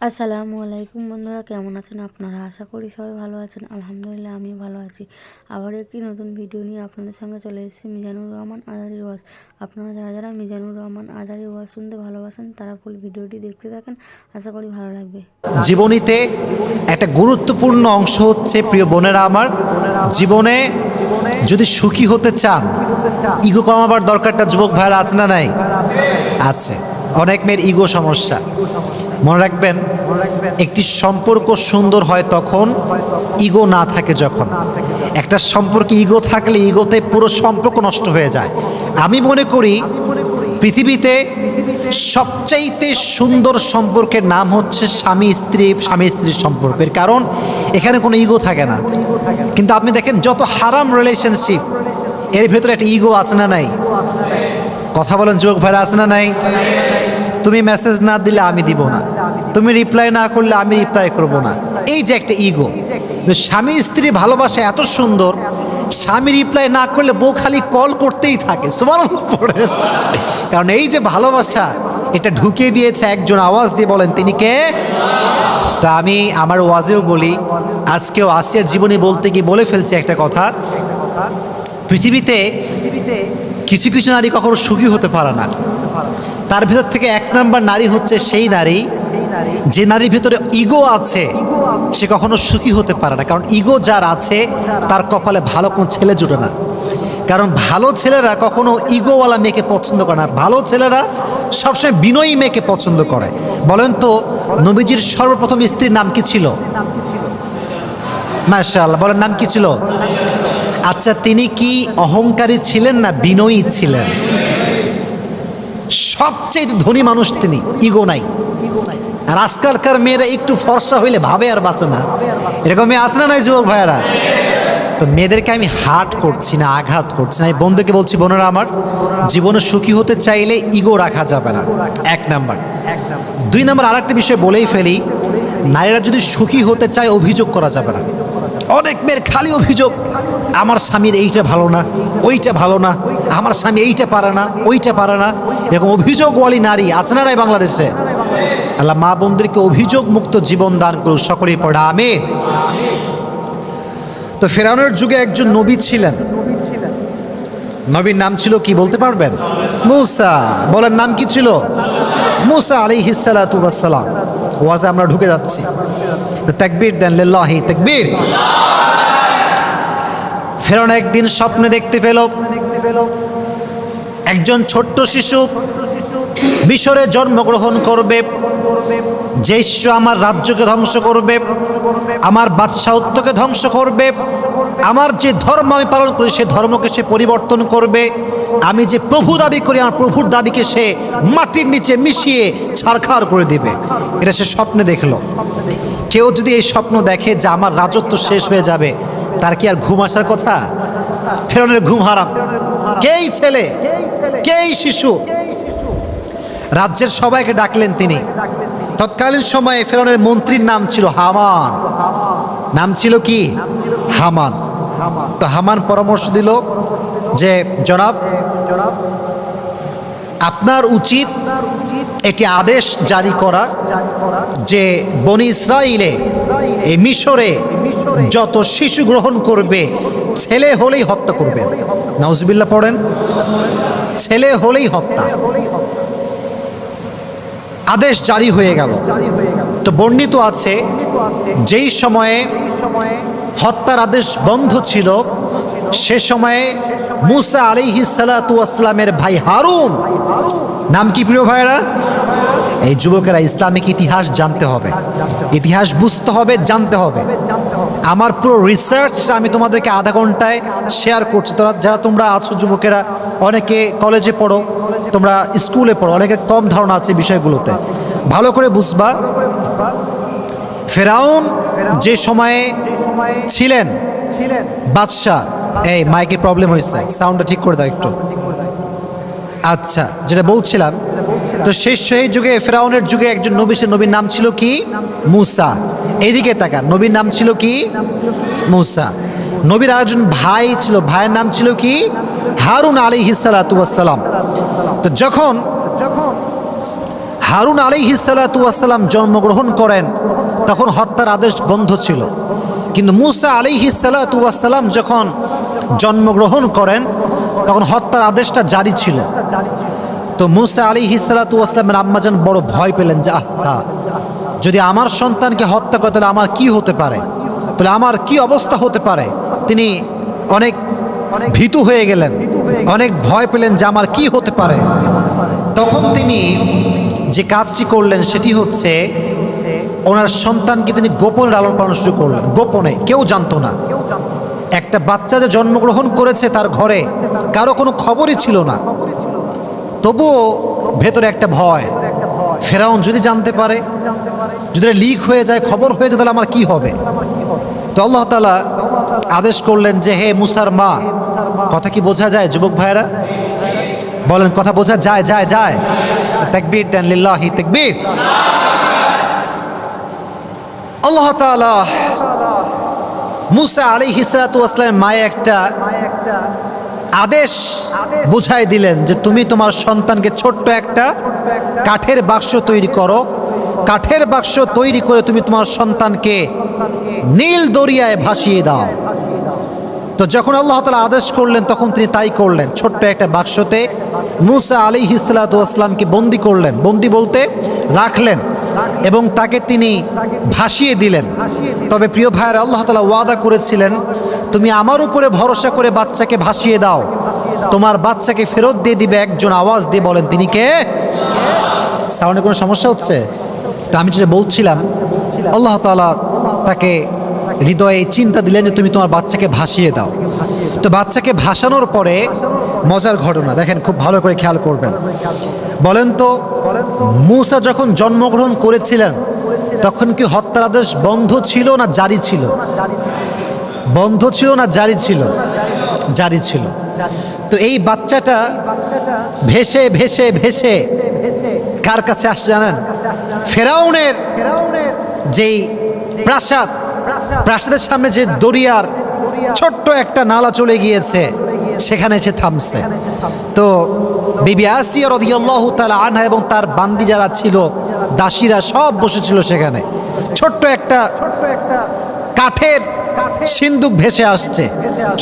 আসসালামু আলাইকুম বন্ধুরা, কেমন আছেন আপনারা? আশা করি সবাই ভালো আছেন। আলহামদুলিল্লাহ আমিও ভালো আছি। আবার একটি নতুন ভিডিও নিয়ে আপনাদের সঙ্গে চলে এসেছি মিজানুর রহমান আজারির ওয়াজ। আপনারা যারা যারা মিজানুর রহমান আজারির ওয়াজ শুনতে ভালোবাসেন তারা ফুল ভিডিওটি দেখতে থাকেন, আশা করি ভালো লাগবে। জীবনীতে একটা গুরুত্বপূর্ণ অংশ হচ্ছে, প্রিয় বোনেরা আমার, জীবনে যদি সুখী হতে চান ইগো কমাবার দরকারটা যুবক ভাইরা আছে না নাই? আছে। অনেক মেয়ের ইগো সমস্যা। মনে রাখবেন, একটি সম্পর্ক সুন্দর হয় তখন ইগো না থাকে যখন। একটা সম্পর্কে ইগো থাকলে ইগোতে পুরো সম্পর্ক নষ্ট হয়ে যায়। আমি মনে করি পৃথিবীতে সবচাইতে সুন্দর সম্পর্কের নাম হচ্ছে স্বামী স্ত্রীর সম্পর্কের কারণ এখানে কোনো ইগো থাকে না। কিন্তু আপনি দেখেন যত হারাম রিলেশনশিপ এর ভেতরে একটা ইগো আছে না নাই? কথা বলেন যুবক ভাইরা, আছে না নাই? তুমি মেসেজ না দিলে আমি দিব না, তুমি রিপ্লাই না করলে আমি রিপ্লাই করব না, এই যে একটা ইগো। স্বামী স্ত্রী ভালোবাসা এত সুন্দর, স্বামী রিপ্লাই না করলে বউ খালি কল করতেই থাকে, সুবহানাল্লাহ পড়ে। কারণ এই যে ভালোবাসা, এটা ঢুকিয়ে দিয়েছে একজন। আওয়াজ দিয়ে বলেন তিনি কে? তা আমি আমার ওয়াজেও বলি, আজকেও আসিয়ার জীবনী বলতে গিয়ে বলে ফেলছি একটা কথা। পৃথিবীতে কিছু কিছু নারী কখনো সুখী হতে পারে না। তার ভিতর থেকে এক নাম্বার নারী হচ্ছে সেই নারী যে নারীর ভিতরে ইগো আছে, সে কখনো সুখী হতে পারে না। কারণ ইগো যার আছে তার কপালে ভালো কোনো ছেলে জুটে না। কারণ ভালো ছেলেরা কখনো ইগোওয়ালা মেয়েকে পছন্দ করে না। ভালো ছেলেরা সবসময় বিনয়ী মেয়েকে পছন্দ করে। বলেন তো, নবীজির সর্বপ্রথম স্ত্রীর নাম কি ছিল? মাশাআল্লাহ, বলেন নাম কি ছিল? আচ্ছা, তিনি কি অহংকারী ছিলেন না বিনয়ী ছিলেন? সবচেয়ে ধনী মানুষ তিনি, ইগো নাই। আর আজকালকার মেয়েরা একটু ফর্সা হইলে ভাবে আর বাঁচে না, এরকম মেয়ে আছে না নাই যুবক ভাইয়েরা? তো মেয়েদেরকে আমি হার্ট করছি না, আঘাত করছি না। এই বন্ধুকে বলছি, বোনেরা আমার, জীবনে সুখী হতে চাইলে ইগো রাখা যাবে না, এক নাম্বার। দুই নাম্বার আর একটা বিষয় বলেই ফেলি, নারীরা যদি সুখী হতে চায় অভিযোগ করা যাবে না। অনেক মেয়ের খালি অভিযোগ, আমার স্বামীর এইটা ভালো না, ওইটা ভালো না, আমার স্বামী এইটা পারে না, ওইটা পারে না। এরকম অভিযোগওয়ালি নারী আছে না নাই বাংলাদেশে? আল্লাহ মা বোনদেরকে অভিযোগ মুক্ত জীবন দান করুক, সকলেই পড়া আমিন। তো ফেরাউনের যুগে একজন নবী ছিলেন। নবীর নাম ছিল কি বলতে পারবেন? মূসা। বলেন নাম কি ছিল? মূসা আলাইহিস সালাতু ওয়াস সালাম। ওয়াজে আমরা ঢুকে যাচ্ছি, তাকবীর দেন, লিল্লাহি তাকবীর। ফেরাউন একদিন স্বপ্নে দেখতে পেল একজন ছোট্ট শিশু মিশরে জন্মগ্রহণ করবে, যে শিশু আমার রাজ্যকে ধ্বংস করবে, আমার বাদশাহত্বকে ধ্বংস করবে, আমার যে ধর্ম আমি পালন করি সে ধর্মকে সে পরিবর্তন করবে, আমি যে প্রভু দাবি করি আমার প্রভুর দাবিকে সে মাটির নিচে মিশিয়ে ছারখার করে দিবে। এটা সে স্বপ্নে দেখলো। কেউ যদি এই স্বপ্ন দেখে যে আমার রাজত্ব শেষ হয়ে যাবে, তার কি আর ঘুম আসার কথা? ফেরাউনের ঘুম হারাম। কেই ছেলে, কেই শিশু, রাজ্যের সবাইকে ডাকলেন তিনি। তৎকালীন সময়ে ফেরাউনের মন্ত্রীর নাম ছিল হামান। নাম ছিল কি? হামান। তো হামান পরামর্শ দিল যে জনাব, আপনার উচিত একটি আদেশ জারি করা যে বনি ইসরাইলে এই মিশরে যত শিশু গ্রহণ করবে ছেলে হলেই হত্যা করবে। নাউজুবিল্লাহ পড়েন, ছেলে হলেই হত্যা। আদেশ জারি হয়ে গেল। তো বর্ণিত আছে যেই সময়ে হত্যার আদেশ বন্ধ ছিল সে সময়ে মূসা আলাইহিস সালাতু ওয়াস সালামের ভাই হারুন, নাম কি প্রিয় ভাইরা? এই যুবকেরা ইসলামিক ইতিহাস জানতে হবে, ইতিহাস বুঝতে হবে, জানতে হবে। আমার পুরো রিসার্চ আমি তোমাদেরকে আধা ঘন্টায় শেয়ার করছি। যারা তোমরা আছো যুবকেরা, অনেকে কলেজে পড়ো, তোমরা স্কুলে পড়ো, অনেকে কম ধারণা আছে বিষয়গুলোতে, ভালো করে বুঝবা। ফেরাউন যে সময়ে ছিলেন বাদশাহ, এই মাইকে প্রবলেম হয়েছে, সাউন্ডটা ঠিক করে দাও একটু। আচ্ছা, যেটা বলছিলাম, তো সেই যুগে ফেরাউনের যুগে একজন নবী, সে নবীর নাম ছিল কি? মূসা। এইদিকে তাকান, নবীর নাম ছিল কি? মূসা। নবীর আরেকজন ভাই ছিল, ভাইয়ের নাম ছিল কি? হারুন আলাইহিস সালাতু ওয়াস সালাম। তো যখন হারুন আলাইহিস সালাতু ওয়াস সালাম জন্মগ্রহণ করেন তখন হত্যার আদেশ বন্ধ ছিল, কিন্তু মূসা আলাইহিস সালাতু ওয়াস সালাম যখন জন্মগ্রহণ করেন তখন হত্যার আদেশটা জারি ছিল। তো মূসা আলাইহিস সালাতু ওয়াস সালামের আম্মাজান বড় ভয় পেলেন যে আহা, যদি আমার সন্তানকে হত্যা করে তাহলে আমার কি হতে পারে, তাহলে আমার কি অবস্থা হতে পারে। তিনি অনেক ভীতু হয়ে গেলেন, অনেক ভয় পেলেন যে আমার কি হতে পারে। তখন তিনি যে কাজটি করলেন সেটি হচ্ছে ওনার সন্তানকে তিনি গোপনে লালন পালন শুরু করলেন, গোপনে, কেউ জানতো না। একটা বাচ্চা যে জন্মগ্রহণ করেছে তার ঘরে কারো কোনো খবরই ছিল না, তবুও ভেতরে একটা ভয়, ফেরাউন যদি জানতে পারে, যদি লিক হয়ে যায়, খবর হয়ে যায়, তাহলে আমার কি হবে। তো আল্লাহ তাআলা আদেশ করলেন যে হে মুসার মা, কথা কি বোঝা যায় যুবক ভাইয়েরা? বলেন কথা বোঝা যায়? যায় যায় তাকবীর দেন, লিল্লাহি তাকবীর। আল্লাহ তাআলা মুসা আলাইহিস সালাতু ওয়াস সালামের মায়ে একটা আদেশ বুঝাই দিলেন যে তুমি তোমার সন্তানকে ছোট্ট একটা কাঠের বাক্স তৈরি করো, কাঠের বাক্স তৈরি করে তুমি তোমার সন্তানকে নীল দরিয়ায় ভাসিয়ে দাও। তো যখন আল্লাহ তাআলা আদেশ করলেন তখন তিনি তাই করলেন। ছোট্ট একটা বাক্সতে মূসা আলাইহিস সালাতু ওয়াস সালামকে বন্দি করলেন, বন্দি বলতে রাখলেন, এবং তাকে তিনি ভাসিয়ে দিলেন। তবে প্রিয় ভাইয়েরা, আল্লাহ তাআলা ওয়াদা করেছিলেন তুমি আমার উপরে ভরসা করে বাচ্চাকে ভাসিয়ে দাও, তোমার বাচ্চাকে ফেরত দিয়ে দিবে একজন। আওয়াজ দিয়ে বলেন তিনি কে? সাউন্ডে কোনো সমস্যা হচ্ছে? তো আমি যেটা বলছিলাম, আল্লাহ তাআলা তাকে হৃদয়ে চিন্তা দিলেন যে তুমি তোমার বাচ্চাকে ভাসিয়ে দাও। তো বাচ্চাকে ভাসানোর পরে মজার ঘটনা দেখেন, খুব ভালো করে খেয়াল করবেন। বলেন তো, মূসা যখন জন্মগ্রহণ করেছিলেন তখন কি হত্যার আদেশ বন্ধ ছিল না জারি ছিল? বন্ধ ছিল না জারি ছিল? জারি ছিল। তো এই বাচ্চাটা ভেসে ভেসে ভেসে কার কাছে আসছে জানেন? ফেরাউনের যেই প্রাসাদ, প্রাসাদের সামনে যে দরিয়ার ছোট্ট একটা নালা চলে গিয়েছে সেখানে এসে থামছে। তো বিবি আসিয়া রাদিয়াল্লাহু তাআলা আনহা এবং তার বান্দি যারা ছিল, দাসীরা সব বসেছিল সেখানে। ছোট্ট একটা কাঠের সিন্দুক ভেসে আসছে,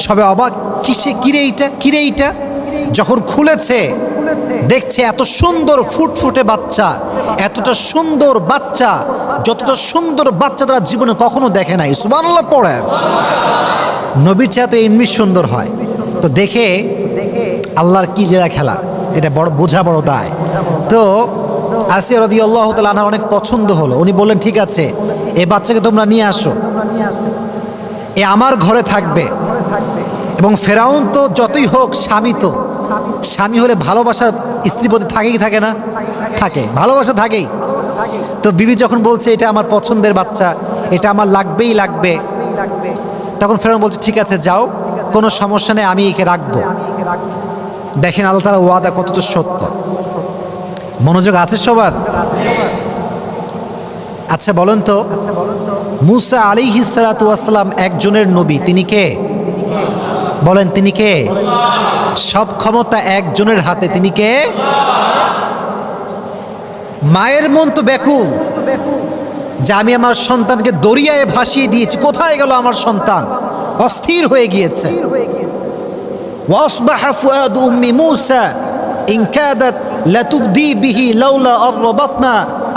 সবে অবাক, কিসে, কিরে এইটা, কিরে এইটা। যখন খুলেছে দেখছে এত সুন্দর ফুটফুটে বাচ্চা, এতটা সুন্দর বাচ্চা, যতটা সুন্দর বাচ্চা তারা জীবনে কখনো দেখে নাই। সুবহানাল্লাহ পড়েন। নবীর চেয়ে তো এমনি সুন্দর হয়। তো দেখে আল্লাহর কি জেলা খেলা, এটা বড় বোঝা, বড় দায়। তো আসিয়া রাদিয়াল্লাহু তাআলা আনহার অনেক পছন্দ হলো। উনি বললেন ঠিক আছে, এই বাচ্চাকে তোমরা নিয়ে আসো, এ আমার ঘরে থাকবে। এবং ফেরাউন তো যতই হোক স্বামী, তো স্বামী হলে ভালোবাসা স্ত্রীর প্রতি থাকেই, থাকে না? থাকে, ভালোবাসা থাকেই। তো বিবি যখন বলছে এটা আমার পছন্দের বাচ্চা, এটা আমার লাগবেই লাগবে, তখন ফেরাউন বলছে ঠিক আছে যাও, কোনো সমস্যা নেই, আমি একে রাখবো। দেখেন আল্লাহ তাআলার ওয়াদা কতটা সত্য। মনোযোগ আছে সবার? আচ্ছা বলেন তো, মূসা আলাইহিস সালাতু ওয়াস সালাম একজনের নবী, তিনি কে? বলেন তিনি কে? সব ক্ষমতা একজনের হাতে, তিনি কে? মায়ের মন তো ব্যাকুল যে আমি আমার সন্তানকে দরিয়ায় ভাসিয়ে দিয়েছি, কোথায় গেল আমার সন্তান? অস্থির হয়ে গিয়েছে। ওয়াসবাহা ফুআদু উম্মি মূসা ইন কাদাত লাতুবদি বিহি লাউলা আরবাতনা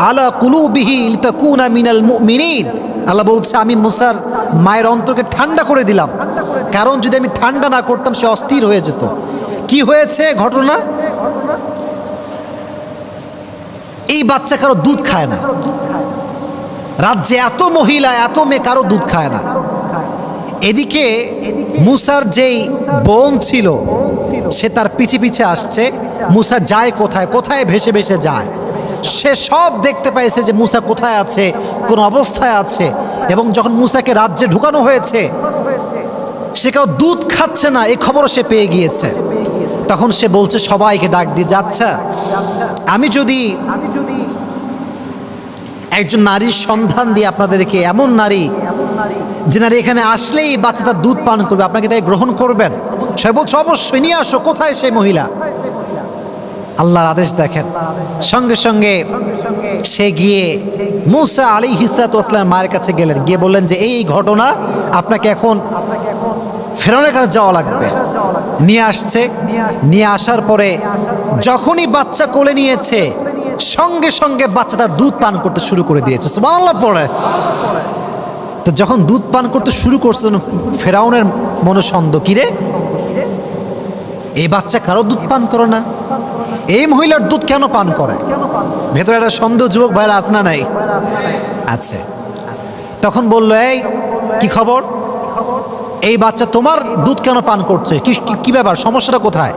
আলা কুলুবিহি লিতাকুনা মিনাল মুমিনিন। আল্লাহ বলছে আমি মূসার মায়ের অন্তরকে ঠান্ডা করে দিলাম, কারণ যদি আমি ঠান্ডা না করতাম সে অস্থির হয়ে যেত। কি হয়েছে ঘটনা? এই বাচ্চা কারো দুধ খায় না, রাজ্যে এত মহিলা, এত মেয়ে, কারো দুধ খায় না। এদিকে মূসার যেই বোন ছিল সে তার পিছে পিছে আসছে। মূসা যায় কোথায়, কোথায় ভেসে ভেসে যায়। সে সব দেখতে পাইছে যে মূসা কোথায় আছে, কোন অবস্থায় আছে। এবং যখন মূসাকে রাজ্যে ঢুকানো হয়েছে, সে কেউ দুধ খাচ্ছে না এই খবরও সে পেয়ে গিয়েছে। তখন সে বলছে সবাইকে ডাক দিয়ে, যাচ্ছা আমি যদি একজন নারীর সন্ধান দিয়ে আপনাদেরকে, এমন নারী যে নারী এখানে আসলেই বাচ্চা তার দুধ পান করবে, আপনাকে তাই গ্রহণ করবেন? সে বলছে অবশ্যই, নিয়ে আসো। কোথায় সেই মহিলা? আল্লাহর আদেশ দেখেন, সঙ্গে সঙ্গে সে গিয়ে মুসা আলাইহিস সালামের মায়ের কাছে গেলেন, গিয়ে বললেন যে এই ঘটনা, আপনাকে এখন ফেরাউনের কাছে যাওয়া লাগবে। নিয়ে আসছে, নিয়ে আসার পরে যখনই বাচ্চা কোলে নিয়েছে সঙ্গে সঙ্গে বাচ্চা তার দুধ পান করতে শুরু করে দিয়েছে। সুবহানাল্লাহ পড়ে। তো যখন দুধ পান করতে শুরু করছে ফেরাউনের মনে সন্দেহ, কিরে এই বাচ্চা কারো দুধ পান করে না, এই মহিলার দুধ কেন পান করে? ভেতরে একটা সন্দেহ যুবক ভাইরা আছে না নাই? আছে। তখন বললো, এই কি খবর, এই বাচ্চা তোমার দুধ কেন পান করছে, কি ব্যাপার, সমস্যাটা কোথায়,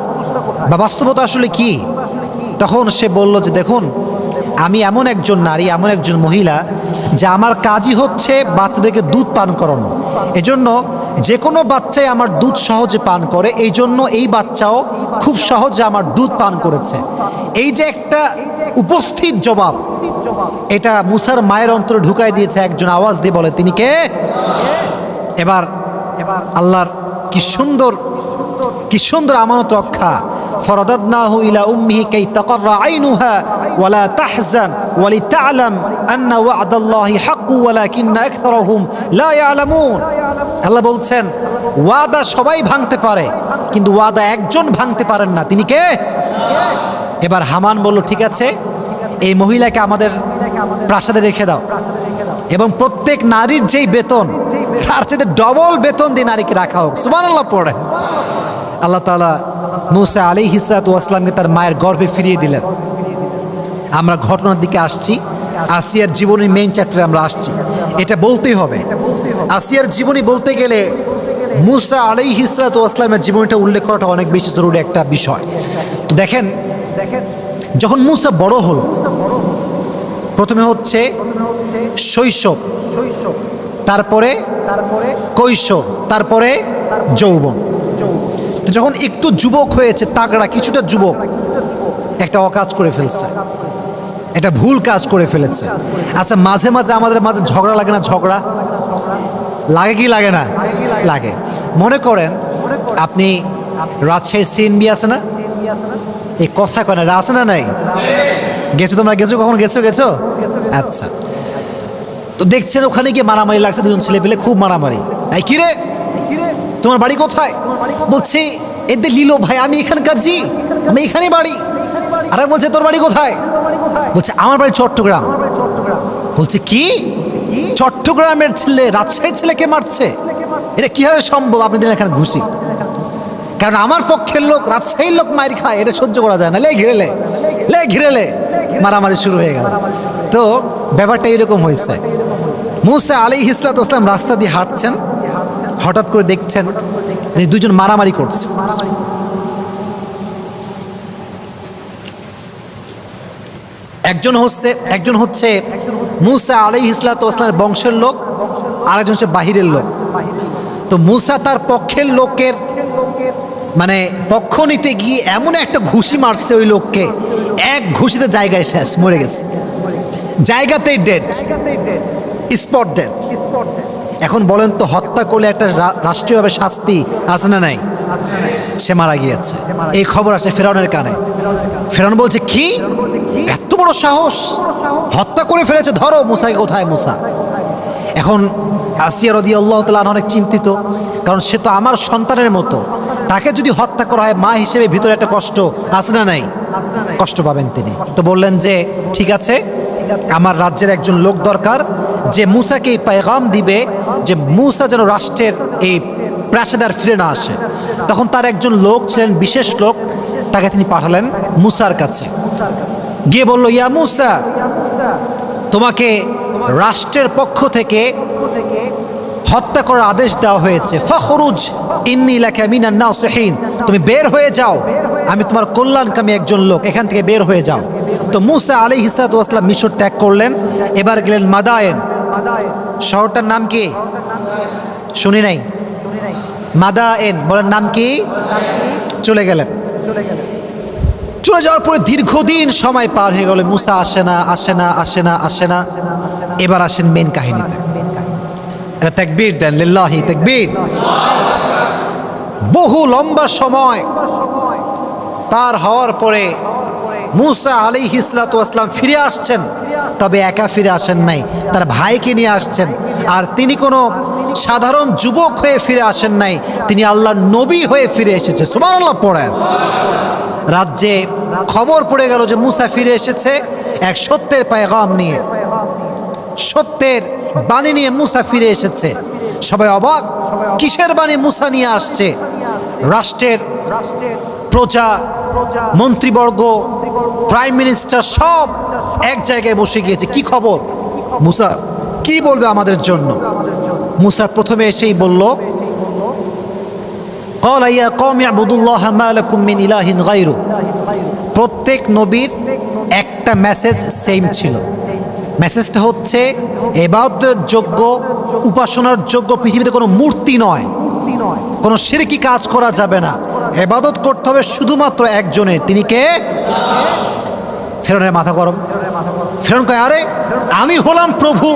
বা বাস্তবতা আসলে কি? তখন সে বলল যে দেখুন, আমি এমন একজন নারী, এমন একজন মহিলা যে আমার কাজই হচ্ছে বাচ্চাদেরকে দুধ পান করানো। এজন্য যে কোনো বাচ্চাই আমার দুধ সহজে পান করে, এই জন্য এই বাচ্চাও খুব সহজে আমার দুধ পান করেছে। এই যে একটা উপস্থিত জবাব, এটা মুসার মায়ের অন্তরে ঢুকাই দিয়েছে। একজন আওয়াজ দিয়ে বলে, তিনি কে? এবার আল্লাহর কি সুন্দর আমানত রক্ষা। ফরাদাদনাহু ইলা উম্মিহি কাই তাকাররা আইনুহা ওয়ালা তাহজান ওয়ালিতা'লাম আন্না ওয়া'দাল্লাহি হাক্কু ওয়ালাকিন্না আকতারাহুম লা ইয়া'লামুন। আল্লাহ বলছেন, ওয়াদা সবাই ভাঙতে পারে, কিন্তু ওয়াদা একজন ভাঙতে পারেন না, তিনি কে? এবার হামান বলল, ঠিক আছে, এই মহিলাকে আমাদের প্রাসাদে রেখে দাও, এবং প্রত্যেক নারীর যেই বেতন তার চেয়ে ডবল বেতন দিয়ে নারীকে রাখা হোক। সুবহানাল্লাহ পড়ে। আল্লাহ তাআলা মুসা আলাইহিস সালামকে তার মায়ের গর্ভে ফিরিয়ে দিলেন। আমরা ঘটনার দিকে আসছি, আসিয়ার জীবনের মেইন চ্যাপ্টারে আমরা আসছি। এটা বলতেই হবে, আসিয়ার জীবনী বলতে গেলে মুসা আলাইহিস সালামের জীবনীটা উল্লেখ করাটা অনেক বেশি জরুরি একটা বিষয়। তো দেখেন, যখন মুসা বড় হলো, প্রথমে হচ্ছে শৈশব, তারপরে কৈশোর, তারপরে যৌবন। তো যখন একটু যুবক হয়েছে, তাগড়া কিছুটা যুবক, একটা অকাজ করে ফেলছে, একটা ভুল কাজ করে ফেলেছে। আচ্ছা, মাঝে মাঝে আমাদের মাঝে ঝগড়া লাগে না? ঝগড়া লাগে কি লাগে না? লাগে। মনে করেন আপনি রাজশাহী সিএনবি আছে না, এই কথা কয় না, আছে না নাই? গেছো তোমরা? গেছো কখন? গেছো? আচ্ছা, তো দেখছেন ওখানে গিয়ে মারামারি লাগছে, দুজন ছেলে পেলে খুব মারামারি। এই কি রে, তোমার বাড়ি কোথায়? বলছে এদের লিলো ভাই, আমি এখানকার জি, আমি এখানে বাড়ি। আর বলছে তোর বাড়ি কোথায়? বলছে আমার বাড়ি চট্টগ্রাম। বলছে কি, চট্টগ্রামের ছেলে রাজশাহীর ছেলেকে মারছে? এটা কিভাবে সম্ভব? আপনি দিন এখানে ঘুষি, কারণ আমার পক্ষের লোক রাজশাহীর লোক মার খায়, এটা সহ্য করা যায় না। লে ঘিরেলে মারামারি শুরু হয়ে গেল। তো ব্যাপারটা এরকম হয়েছে। মুসা আলাইহিস সালাম রাস্তা দিয়ে হাঁটছেন, হঠাৎ করে দেখছেন যে দুজন মারামারি করছে। একজন হচ্ছে মুসা আলাইহিস সালামের বংশের লোক, আর একজন হচ্ছে বাহিরের লোক। তো মুসা তার পক্ষের লোকের মানে পক্ষ নিতে গিয়ে এমন একটা ঘুষি মারছে ওই লোককে, এক ঘুষিতে জায়গায় শেষ, মরে গেছে, জায়গাতেই ডেড, স্পট ডেড। এখন বলেন তো, হত্যা করলে একটা রাষ্ট্রীয়ভাবে শাস্তি আছে না নাই? সে মারা গিয়েছে। এই খবর আসে ফেরাউনের কানে। ফেরাউন বলছে, কি এত বড় সাহস, হত্যা করে ফেলেছে, ধরো মুসাকে। কোথায় মুসা? এখন আসিয়া রাদিয়াল্লাহু তাআলা অনেক চিন্তিত, কারণ সে তো আমার সন্তানের মতো, তাকে যদি হত্যা করা হয় মা হিসেবে ভিতরে একটা কষ্ট আছে না নাই? কষ্ট পাবেন তিনি। তো বললেন যে ঠিক আছে, আমার রাজ্যের একজন লোক দরকার যে মুসাকে এই পেগাম দিবে যে মুসা যেন রাষ্ট্রের এই প্রাসাদে আর ফিরে না আসে। তখন তার একজন লোক ছিলেন, বিশেষ লোক, তাকে তিনি পাঠালেন মুসার কাছে। গিয়ে বলল, ইয়া মুসা, তোমাকে রাষ্ট্রের পক্ষ থেকে হত্যা করার আদেশ দেওয়া হয়েছে। ফখরুজ ইন্নী লাকা মিনান নাসিহিন, তুমি বের হয়ে যাও, আমি তোমার কল্যাণকামী একজন লোক, এখান থেকে বের হয়ে যাও। তো মুসা আলাইহিস সালাম মিশর ত্যাগ করলেন। এবার গেলেন মাদায়েন। শহরটার নাম কি শুনি নাই? মাদায়েন, বলেন নাম কি? চলে গেলেন। চলে যাওয়ার পরে দীর্ঘদিন সময় পার হয়ে গেল, মুসা আসে না। এবার আসেন মেন কাহিনীতে। এটা তাকবীর দেন, লিল্লাহি তাকবীর। বহু লম্বা সময় পার হওয়ার পরে মুসা আলাইহিস সালাম ফিরে আসছেন তবে একা ফিরে আসেন নাই, তার ভাইকে নিয়ে আসছেন। আর তিনি কোনো সাধারণ যুবক হয়ে ফিরে আসেন নাই, তিনি আল্লাহর নবী হয়ে ফিরে এসেছে। সুবহানাল্লাহ পড়েন। রাজ্যে খবর পড়ে গেল যে মুসা ফিরে এসেছে এক সত্যের পায়গাম নিয়ে, সত্যের বাণী নিয়ে মুসা ফিরে এসেছে। সবাই অবাক, কিসের বাণী মুসা নিয়ে আসছে? রাষ্ট্রের প্রজা, মন্ত্রীবর্গ, প্রাইম মিনিস্টার সব এক জায়গায় বসে গিয়েছে। কি খবর? মুসা কি বলবে আমাদের জন্য? মুসা প্রথমে এসেই বলল, ক্বালা ইয়া কওমি ইবুদুল্লাহা মা লাকুম মিন ইলাহিন গায়রু। প্রত্যেক নবীর একটা মেসেজ সেম ছিল। মেসেজটা হচ্ছে ইবাদতের যোগ্য, উপাসনার যোগ্য পৃথিবীতে কোনো মূর্তি নয়, কোনো শিরকি কাজ করা যাবে না, ইবাদত করতে হবে শুধুমাত্র একজনের। তিনি কে? ফেরেউনের মাথা গরম। ফেরেউন কয়, আরে আমি হলাম প্রভু,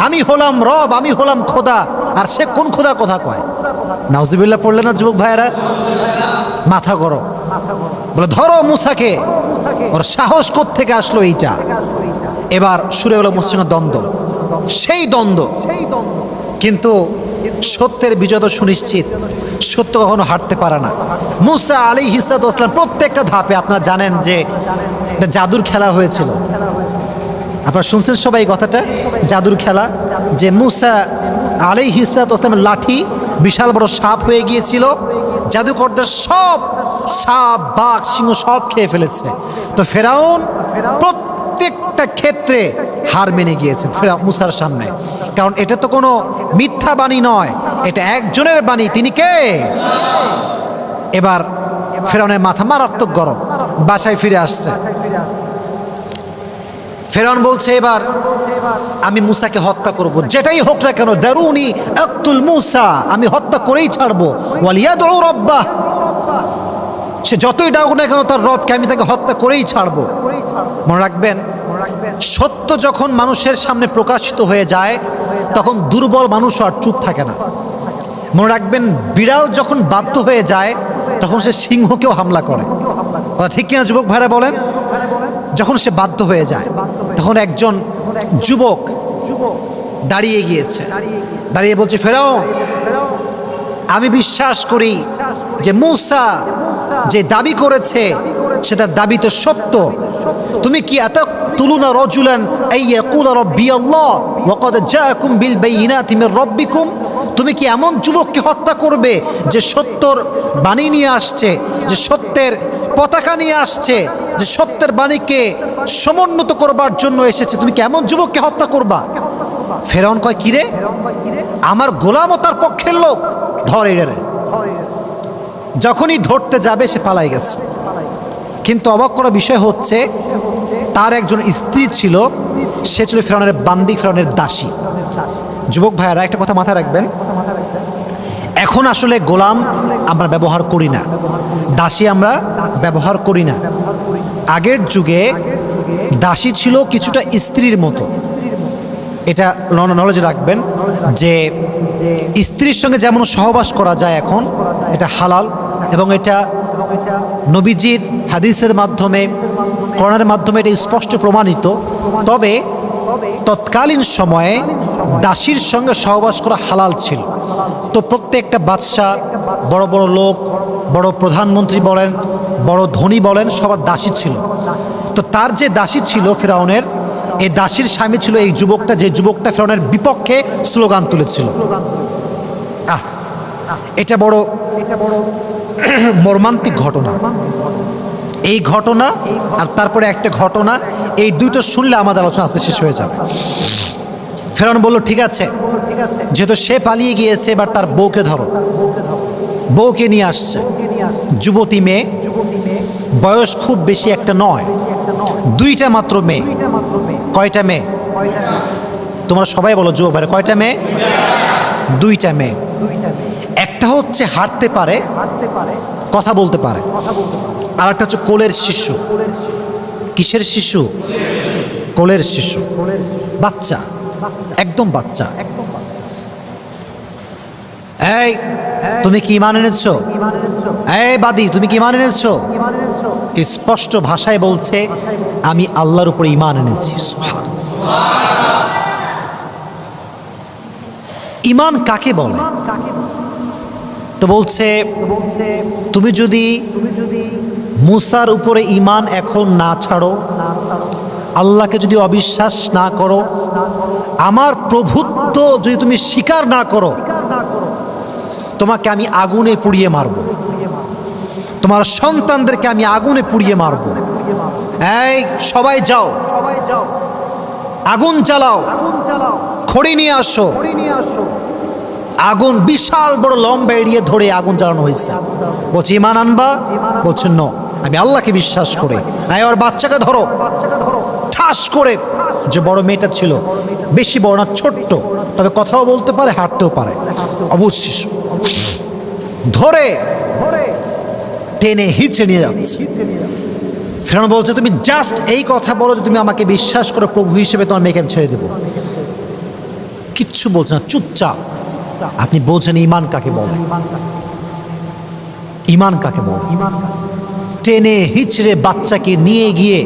আমি হলাম রব, আমি হলাম খোদা, আর সে কোন খোদার কথা কয়? নাউজুবিল্লাহ পড়লে না যুবক ভাইয়েরা? মাথা গরম। বলে ধরো মুসাকে, ওর সাহস কোত্থেকে আসলো এইটা? এবার শুরু হলো মুসার সঙ্গে দ্বন্দ্ব, সেই দ্বন্দ্ব। কিন্তু সত্যের বিজয় তো সুনিশ্চিত, সত্য কখনো হারতে পারে না। মুসা আলাইহিস সালাম প্রত্যেকটা ধাপে, আপনারা জানেন যে একটা জাদুর খেলা হয়েছিল, আপনারা শুনছেন সবাই এই কথাটা, জাদুর খেলা। যে মুসা আলাইহিস সালামের লাঠি বিশাল বড় সাপ হয়ে গিয়েছিল, জাদুকরদের সব সাপ, বাঘ, সিংহ সব খেয়ে ফেলেছে। তো ফেরাউন প্রত্যেকটা ক্ষেত্রে হার মেনে গিয়েছে মুসার সামনে, কারণ এটা তো কোনো মিথ্যা বাণী নয়, এটা একজনের বাণী। তিনি কে? এবার ফেরাউনের মাথা মারাত্মক গরম, বাসায় ফিরে আসছে। ফেরাউন বলছে, এবার আমি মুসাকে হত্যা করব, যেটাই হোক না কেন, দারুনি আক্তুল মুসা, আমি হত্যা করেই ছাড়বো। ওয়ালিয়াদউ রাব্বাহ, সে যতই ডাকুক না কেন তার রবকে, আমি তাকে হত্যা করেই ছাড়বো। মনে রাখবেন, সত্য যখন মানুষের সামনে প্রকাশিত হয়ে যায় তখন দুর্বল মানুষ আর চুপ থাকে না। মনে রাখবেন, বিড়াল যখন বাধ্য হয়ে যায় তখন সে সিংহকেও হামলা করে। ঠিক কিনা যুবক ভাইরা বলেন? যখন সে বাধ্য হয়ে যায় তখন একজন যুবক দাঁড়িয়ে গিয়েছে, দাঁড়িয়ে বলছে, ফেরাউন, আমি বিশ্বাস করি যে মুসা যে দাবি করেছে সেটা দাবি তো সত্য। তুমি কি আতাকতুলুনা রাজুলান আইয়াকুলা রাব্বি আল্লাহ ওয়া ক্বাদ জাআকুম বিল বাইয়িনাতি মির রাব্বিকুম? তুমি কি এমন যুবককে হত্যা করবে যে সত্যর বাণী নিয়ে আসছে, যে সত্যের পতাকা নিয়ে আসছে, যে সত্যের বাণীকে সমুন্নত করবার জন্য এসেছে? তুমি কি এমন যুবককে হত্যা করবা? ফেরাউন কয়, কিরে, আমার গোলামও তার পক্ষের লোক, ধর এরে। যখনই ধরতে যাবে সে পালাই গেছে। কিন্তু অবাক করা বিষয় হচ্ছে, তার একজন স্ত্রী ছিল, সে ছিল ফেরাউনের বান্দি, ফেরাউনের দাসী। যুবক ভাইয়েরা একটা কথা মাথায় রাখবেন, এখন আসলে গোলাম আমরা ব্যবহার করি না, দাসী আমরা ব্যবহার করি না। আগের যুগে দাসী ছিল কিছুটা স্ত্রীর মতো। এটা নলেজে রাখবেন যে স্ত্রীর সঙ্গে যেমন সহবাস করা যায় এখন, এটা হালাল, এবং এটা নবীজির হাদিসের মাধ্যমে, কোরআনের মাধ্যমে এটা স্পষ্ট প্রমাণিত। তবে তৎকালীন সময়ে দাসীর সঙ্গে সহবাস করা হালাল ছিল। তো প্রত্যেকটা বাদশা, বড় বড় লোক, বড় প্রধানমন্ত্রী বলেন, বড় ধনী বলেন, সবার দাসী ছিল। তো তার যে দাসী ছিল ফেরাউনের, এই দাসীর স্বামী ছিল এই যুবকটা, যে যুবকটা ফেরাউনের বিপক্ষে স্লোগান তুলেছিল। এটা বড় মর্মান্তিক ঘটনা। এই ঘটনা আর তারপরে একটা ঘটনা, এই দুটো শুনলে আমাদের আলোচনা আজকে শেষ হয়ে যাবে। ফেরাউন বলল, ঠিক আছে, যেহেতু সে পালিয়ে গিয়েছে, এবার তার বউকে ধরো। বউকে নিয়ে আসছে, যুবতী মেয়ে, বয়স খুব বেশি একটা নয়, দুইটা মাত্র মেয়ে। কয়টা মেয়ে? তোমরা সবাই বলো যুবক ভাই, কয়টা মেয়ে? দুইটা মেয়ে। একটা হচ্ছে হাঁটতে পারে, কথা বলতে পারে, আর একটা হচ্ছে কোলের শিশু। কিসের শিশু? কোলের শিশু, বাচ্চা, একদম বাচ্চা। এই তুমি কি ঈমান এনেছো? এই বাদী, তুমি কি ঈমান এনেছো? স্পষ্ট ভাষায় বলছে, আমি আল্লাহর উপরে ঈমান এনেছি। সুবহানাল্লাহ। ঈমান কাকে বলে? তো বলছে তুমি যদি মুসার উপরে ঈমান এখন না ছাড়ো, আল্লাহকে যদি অবিশ্বাস না করো, আমার প্রভুত্ব যদি তুমি স্বীকার না করো, তোমাকে আমি আগুনে পুড়িয়ে মারব, তোমার সন্তানদেরকে আমি আগুনে পুড়িয়ে মারব। এই সবাই যাও, আগুন জ্বালাও, খড়ি নিয়ে আসো। আগুন বিশাল বড় লম্বা এড়িয়ে ধরে আগুন জ্বালানো হয়েছে। বলছে ঈমান আনবা? বলছেন ন, আমি আল্লাহকে বিশ্বাস করে। ওর বাচ্চাকে ধরো। ঠাস করে, যে বড় মেয়েটা ছিল, বেশি বড় না, ছোট্ট, তবে কথাও বলতে পারে, হাঁটতেও পারে, অবুঝ শিশু, ধরে টেনে হিচড়ে নিয়ে যাচ্ছে। ফেরাউন বলছে তুমি জাস্ট এই কথা বলো যে তুমি আমাকে বিশ্বাস করো প্রভু হিসেবে, তোমার মেয়েকে আমি ছেড়ে দেবো। কিচ্ছু বলছে না, চুপচাপ। আপনি বলছেন ঈমান কাকে বলে? ঈমান কাকে বলে? টেনে হিচড়ে বাচ্চাকে নিয়ে গিয়ে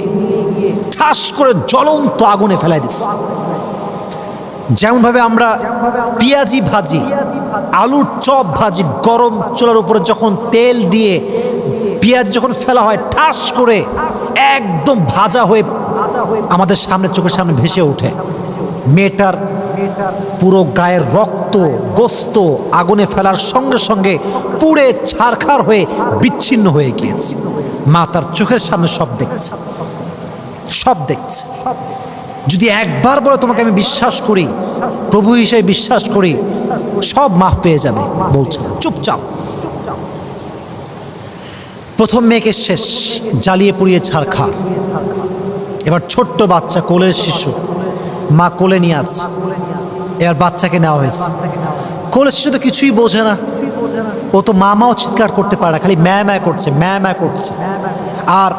ঠাস করে জ্বলন্ত আগুনে ফেলাই দিচ্ছে। যেমন ভাবে আমরা পেঁয়াজি ভাজি, আলুর চপ ভাজি, গরম চুলার উপরে যখন তেল দিয়ে পেঁয়াজ যখন ফেলা হয়, ঠাস করে একদম ভাজা হয়ে আমাদের সামনে, চোখের সামনে ভেসে ওঠে। মেয়েটার পুরো গায়ের রক্ত গোস্ত আগুনে ফেলার সঙ্গে সঙ্গে পুড়ে ছারখার হয়ে বিচ্ছিন্ন হয়ে গিয়েছে। মা তার চোখের সামনে সব দেখছে, সব দেখছে। যদি একবার বলে তোমাকে আমি বিশ্বাস করি, প্রভু হিসেবে বিশ্বাস করি, সব মাফ পেয়ে যাবে, বলছে না, চুপচাপ। প্রথম মেয়েকে শেষ, জ্বালিয়ে পুড়িয়ে ছারখার। এবার ছোট্ট বাচ্চা, কোলের শিশু, মা কোলে নিয়ে আছে। এবার বাচ্চাকে নেওয়া হয়েছে। কোলের শিশু তো কিছুই বোঝে না, ও তো মামাও চিৎকার করতে পারে না, খালি ম্যা ম্যা করছে, ম্যা ম্যা করছে। আর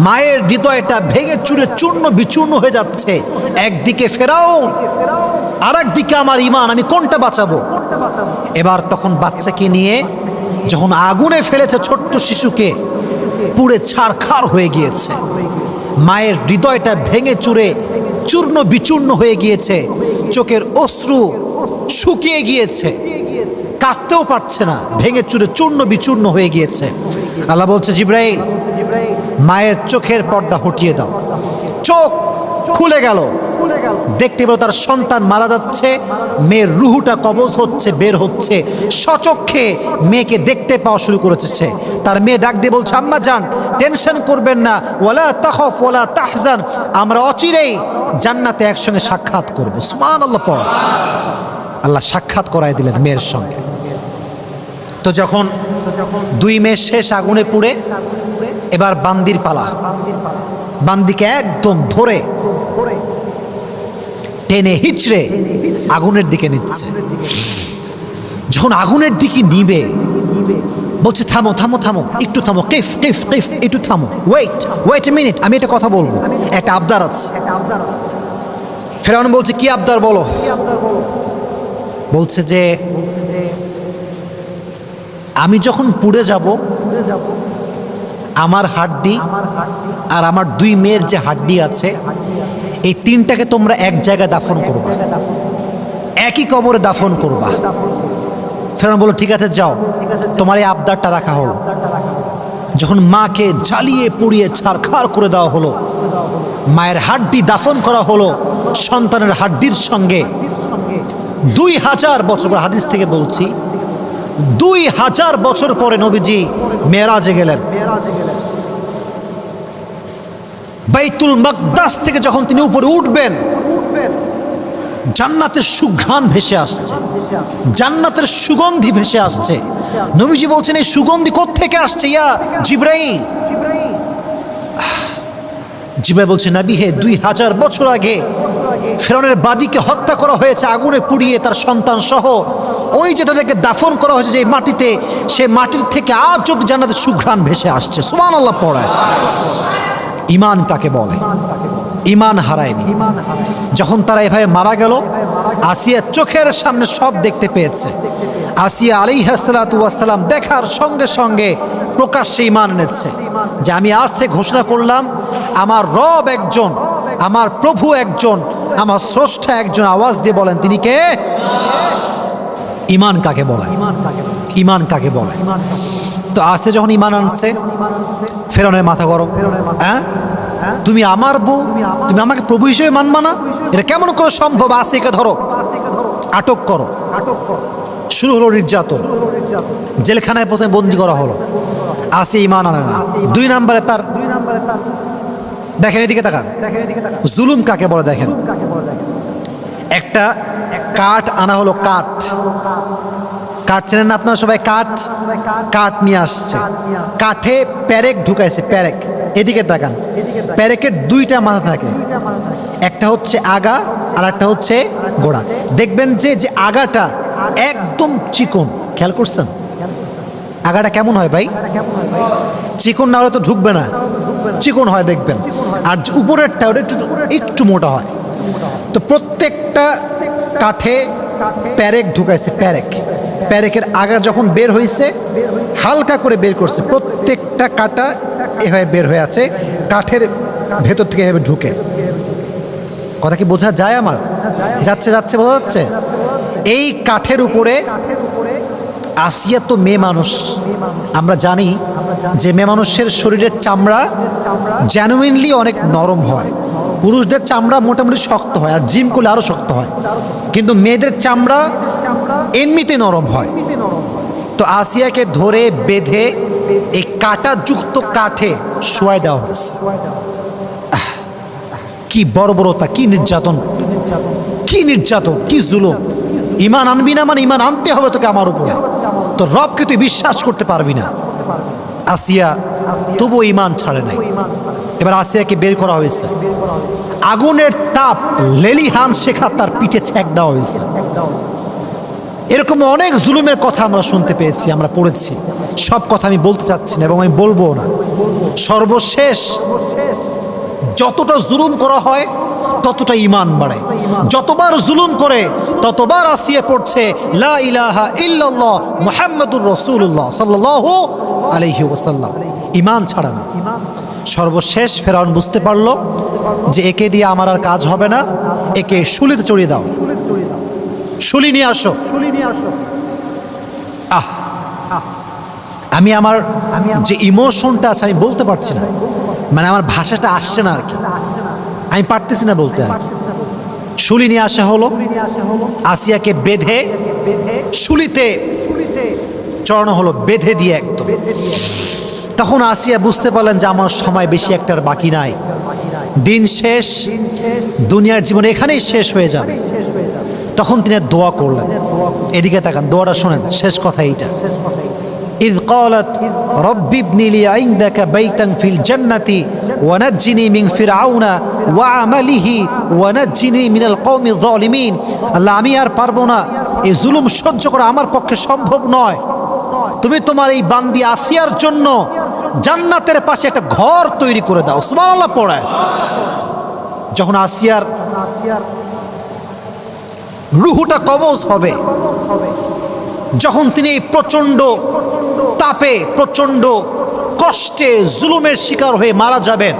মায়ের হৃদয়টা ভেঙে চুরে চূর্ণ বিচূর্ণ হয়ে যাচ্ছে। একদিকে ফেরাউন, আর একদিকে আমার ঈমান, আমি কোনটা বাঁচাবো? এবার তখন বাচ্চাকে নিয়ে যখন আগুনে ফেলেছে ছোট্ট শিশুকে, পুড়ে ছারখার হয়ে গিয়েছে। মায়ের হৃদয়টা ভেঙে চুরে চূর্ণ বিচূর্ণ হয়ে গিয়েছে, চোখের অশ্রু শুকিয়ে গিয়েছে, কাঁদতেও পারছে না, ভেঙে চুরে চূর্ণ বিচূর্ণ হয়ে গিয়েছে। আল্লাহ বলছে জিবরাইল, মায়ের চোখের পর্দা হটিয়ে দাও। চোখ খুলে গেল, দেখতে পেল তার সন্তান মারা যাচ্ছে, মেয়ের রুহুটা কবজ হচ্ছে, বের হচ্ছে। সচক্ষে মেয়েকে দেখতে পাওয়া শুরু করেছে সে। তার মেয়ে ডাক দিয়ে বলছে, আম্মা জান, টেনশন করবেন না, ওয়ালা তাখাফ ওয়ালা তাহজান, আমরা অচিরেই জান্নাতে একসঙ্গে সাক্ষাৎ করব। সুবহানাল্লাহ পড়। আল্লাহ সাক্ষাৎ করায় দিলেন মেয়ের সঙ্গে। তো যখন দুই মেয়ে শেষ আগুনে পুড়ে, এবার বান্দির পালা। বান্দিকে একদম ধরে টেনে হিচড়ে আগুনের দিকে নিচ্ছে। যখন আগুনের দিকে নিবে, বলছে থামো থামো থামো, একটু থামো, কিফ কিফ কিফ, একটু থামো, ওয়েট এ মিনিট, আমি এটা কথা বলবো, একটা আবদার আছে। ফেরাউন বলছে কি আবদার বলো? বলছে যে আমি যখন পুড়ে যাব, আমার হাড্ডি আর আমার দুই মেয়ের যে হাড্ডি আছে, এই তিনটাকে তোমরা এক জায়গায় দাফন করবা, একই কবরে দাফন করবা। ফেরাউন বলল ঠিক আছে যাও, তোমার এই আবদারটা রাখা হলো। যখন মাকে জ্বালিয়ে পুড়িয়ে ছারখার করে দেওয়া হলো, মায়ের হাড্ডি দাফন করা হলো সন্তানের হাড্ডির সঙ্গে। 2000 বছর, হাদিস থেকে বলছি, 2000 বছর পরে নবীজি মেরাজে গেলেন। বাইতুল মাকদাস থেকে যখন তিনি উপরে উঠবেন, জান্নাতের সুঘ্রাণ ভেসে আসছে, জান্নাতের সুগন্ধি ভেসে আসছে। নবীজি বলছেন এই সুগন্ধি কোত্থেকে আসছে? ইয়া জিবরাইল। জিবরাইল বলছে নবী হে, 2000 বছর আগে ফেরাউনের বাদীকে হত্যা করা হয়েছে আগুনে পুড়িয়ে, তার সন্তান সহ। ওই যে তাদেরকে দাফন করা হয়েছে যে মাটিতে, সে মাটির থেকে আজ অব্দি জান্নাতের সুঘ্রাণ ভেসে আসছে। সুবহানাল্লাহ পড়ায়। ঈমান কাকে বলে? ঈমান হারায়নি। যখন তারা এভাবে মারা গেল, আসিয়া চোখের সামনে সব দেখতে পেয়েছে। আসিয়া আলাইহিস সালাতু ওয়াস সালাম দেখার সঙ্গে সঙ্গে প্রকাশ্যে ঈমান এনেছে যে আমি আজ থেকে ঘোষণা করলাম আমার রব একজন, আমার প্রভু একজন, আমার স্রষ্টা একজন আওয়াজ দিয়ে বলেন তিনি কে? ইমান কাকে বলে? ইমান কাকে বলে? তো আসে যখন ইমান আনছে, ফেরাউনের মাথা গরম। হ্যাঁ, তুমি আমার বউ, তুমি আমাকে প্রভু হিসেবে মানবা না? এটা কেমন করে সম্ভব? আসিয়াকে ধরো, আটক করো। শুরু হলো নির্যাতন, জেলখানায় প্রথমে বন্দি করা হলো। আসিয়া ইমান আনে না। 2 নম্বরে তার, দেখেন এদিকে তাকান, জুলুম কাকে বলে দেখেন। একটা কাঠ আনা হলো, কাঠ, কাঠ চেনেন না আপনারা সবাই? কাঠ, কাঠ নিয়ে আসছে, কাঠে প্যারেক ঢুকাইছে, প্যারেক। এদিকে তাকান, প্যারেকের 2টা মাথা থাকে, একটা হচ্ছে আগা আর একটা হচ্ছে গোড়া। দেখবেন যে যে আগাটা একদম চিকন, খেয়াল করছেন? আগাটা কেমন হয় ভাই? চিকন না হলে তো ঢুকবে না, চিকন হয় দেখবেন। আর উপরেরটা ওটা একটু একটু মোটা হয়। তো প্রত্যেকটা কাঠে প্যারেক ঢুকাইছে, প্যারেক। প্যারেকের আগা যখন বের হয়েছে, হালকা করে বের করছে, প্রত্যেকটা কাটা এভাবে বের হয়ে আছে, কাঠের ভেতর থেকে এভাবে ঢুকে। কথা কি বোঝা যায় আমার? যাচ্ছে যাচ্ছে, বোঝা যাচ্ছে? এই কাঠের উপরে আসিয়া তো মেয়ে মানুষ, আমরা জানি যে মেয়ে মানুষের শরীরের চামড়া জেনুইনলি অনেক নরম হয়। পুরুষদের চামড়া মোটামুটি শক্ত হয়, আর জিম করলে আরও শক্ত হয়, কিন্তু মেয়েদের চামড়া এমনিতে নরম হয়। তো আসিয়াকে ধরে বেঁধে এই কাঁটাযুক্ত কাঠে শোয়াই দেওয়া হয়েছে। কি বর্বরতা, কি নির্যাতন, কি নির্যাতন, কি জুলুম! ইমান আনবি না মানে ইমান আনতে হবে তোকে আমার উপরে। তো রবকে তুই বিশ্বাস করতে পারবি না। আসিয়া তবু ইমান ছাড়ে নাই। এবার আসিয়াকে বের করা হয়েছে, আগুনের তাপ লেলিহান শেখা তার পিঠে ছ্যাঁক দেওয়া হয়েছে। এরকম অনেক জুলুমের কথা আমরা শুনতে পেয়েছি, আমরা পড়েছি। সব কথা আমি বলতে চাচ্ছি না এবং আমি বলবো না। সর্বশেষ যতটা জুলুম করা হয় ততটা ইমান বাড়ে। যতবার জুলুম করে ততবার আসিয়া পড়ছে লা ইলাহা ইল্লাল্লাহ মুহাম্মাদুর রাসূলুল্লাহ সাল্লাল্লাহু আলাইহি ওয়াসাল্লাম। ইমান ছাড়া না। সর্বশেষ ফেরাউন বুঝতে পারলো যে একে দিয়ে আমার আর কাজ হবে না, একে শুলিতে চড়িয়ে দাও, শুলি নিয়ে আসো। আমি আমার যে ইমোশনটা আছে আমি বলতে পারছি না, মানে আমার ভাষাটা আসছে না আর কি, আমি পারতেছি না বলতে আর কি। শুলি নিয়ে আসা হলো, আসিয়াকে বেঁধে শুলিতে চড়ানো হলো, বেঁধে দিয়ে একদম। তখন আসিয়া বুঝতে পারলেন যে আমার সময় বেশি একটা আর বাকি নাই, দিন শেষ, দুনিয়ার জীবন এখানেই শেষ হয়ে যাবে। তখন তিনি দোয়া করলেন। এদিকে তাকান, দোয়াটা শোনেন, শেষ কথা এইটা। إذ قالت رب ابن لي عندك بيتا في الجنة ونجني من فرعون وعمله ونجني من القوم الظالمين। আল্লাহ, আমি আর পারবো না, এই জুলুম সহ্য করা আমার পক্ষে সম্ভব নয়। তুমি তোমার এই বান্দি আসিয়ার জন্য জান্নাতের পাশে একটা ঘর তৈরি করে দাও। সুবহানাল্লাহ পড়ে। যখন আসিয়ার রুহুটা কবজ হবে, যখন তিনি এই প্রচণ্ড তাপে, প্রচণ্ড কষ্টে, জুলুমের শিকার হয়ে মারা যাবেন,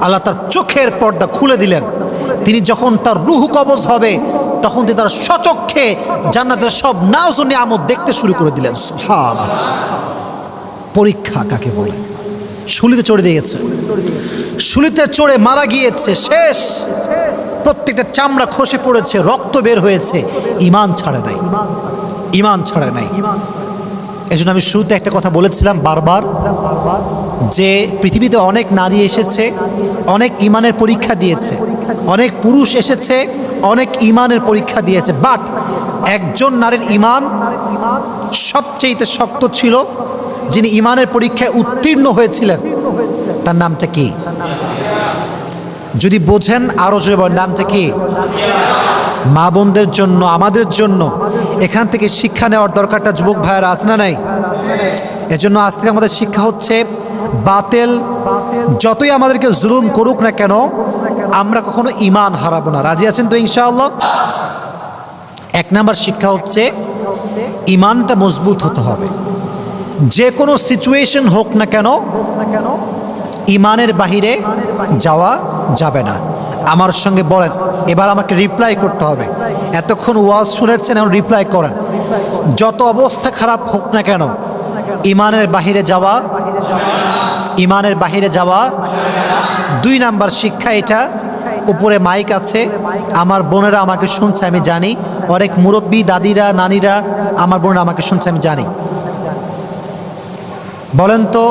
আল্লাহ তার চোখের পর্দা খুলে দিলেন। তিনি যখন তার রুহু কবজ হবে, তখন তিনি তার স্বচক্ষে জান্নাতের সব নাজ ও নিয়ামত দেখতে শুরু করে দিলেন। সুবহানাল্লাহ। পরীক্ষা কাকে বলে? শুলিতে চড়ে দিয়েছে, শুলিতে চড়ে মারা গিয়েছে, শেষ। প্রত্যেকটা চামড়া খসে পড়েছে, রক্ত বের হয়েছে, ইমান ছাড়ে নাই, ইমান ছাড়ে নাই। এই জন্য আমি শুরুতে একটা কথা বলেছিলাম বারবার, যে পৃথিবীতে অনেক নারী এসেছে, অনেক ইমানের পরীক্ষা দিয়েছে, অনেক পুরুষ এসেছে, অনেক ইমানের পরীক্ষা দিয়েছে, বাট একজন নারীর ইমান সবচেয়ে শক্ত ছিল, যিনি ইমানের পরীক্ষায় উত্তীর্ণ হয়েছিলেন। তার নামটা কি? যদি বোঝেন আরো জোরে বলেন, নামটা কি? মা বোনদের জন্য, আমাদের জন্য এখান থেকে শিক্ষা নেওয়ার দরকারটা যুবক ভাইয়েরা আছে না নাই? এজন্য আজ থেকে আমাদের শিক্ষা হচ্ছে, বাতিল যতই আমাদেরকে জুলুম করুক না কেন, আমরা কখনো ইমান হারাবো না। রাজি আছেন তো ইনশাআল্লাহ? 1 নাম্বার শিক্ষা হচ্ছে ইমানটা মজবুত হতে হবে। যে কোনো সিচুয়েশন হোক না কেন, ইমানের বাহিরে যাওয়া যাবে না। আমার সঙ্গে বলেন, এবার আমাকে রিপ্লাই করতে হবে। এতক্ষণ ওয়াজ শুনেছেন, এখন রিপ্লাই করেন। যত অবস্থা খারাপ হোক না কেন, ইমানের বাহিরে যাওয়া, ইমানের বাহিরে যাওয়া 2 নাম্বার শিক্ষা এটা। উপরে মাইক আছে, আমার বোনেরা আমাকে শুনছে আমি জানি, অনেক মুরব্বী দাদিরা নানিরা আমার বোনেরা আমাকে শুনছে আমি জানি। বলেন তো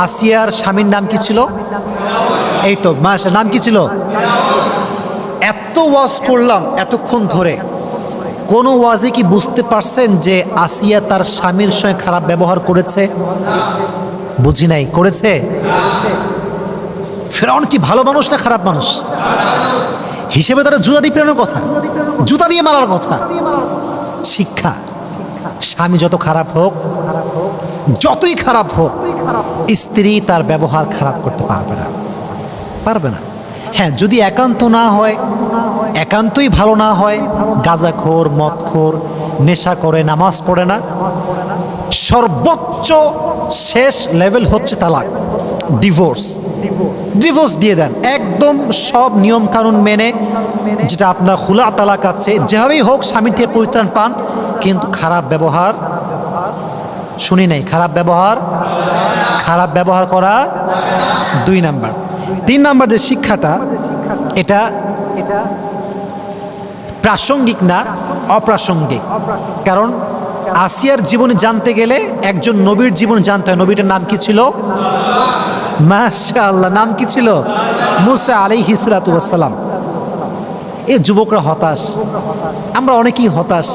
আসিয়ার স্বামীর নাম কি ছিল? এই তো মাশাআল্লাহ, নাম কি ছিল? এত ওয়াজ করলাম এতক্ষণ ধরে, কোন ওয়াজে কি বুঝতে পারছেন যে আসিয়া তার স্বামীর সঙ্গে খারাপ ব্যবহার করেছে? বুঝি নাই। করেছে? ফেরাউন কি ভালো মানুষ না খারাপ মানুষ? হিসেবে তারা জুতা দিয়ে পেরানোর কথা, জুতা দিয়ে মারার কথা। শিক্ষা, স্বামী যত খারাপ হোক, যতই খারাপ হোক, স্ত্রী তার ব্যবহার খারাপ করতে পারবে না, পারবে না। হ্যাঁ, যদি একান্ত না হয়, একান্তই ভালো না হয়, গাঁজাখোর, মদখোর, নেশা করে, নামাজ পড়ে না, সর্বোচ্চ শেষ লেভেল হচ্ছে তালাক, ডিভোর্স। ডিভোর্স দিয়ে দেন একদম, সব নিয়ম কানুন মেনে, যেটা আপনার খুলা তালাক আছে, যেভাবেই হোক স্বামী থেকে পরিত্রাণ পান। কিন্তু খারাপ ব্যবহার শুনি নাই, খারাপ ব্যবহার, খারাপ ব্যবহার করা 2 নাম্বার। 3 নাম্বার যে শিক্ষাটা, এটা প্রাসঙ্গিক না, অপ্রাসঙ্গিক। কারণ আসিয়ার জীবনে জানতে গেলে একজন নবীর জীবন জানতে হয়। নবীটার নাম কি ছিল? মাশাআল্লাহ, নাম কি ছিল? মুসা আলাইহিস সালাতু ওয়াস সালাম। এই যুবকরা হতাশ, আমরা অনেকেই হতাশ,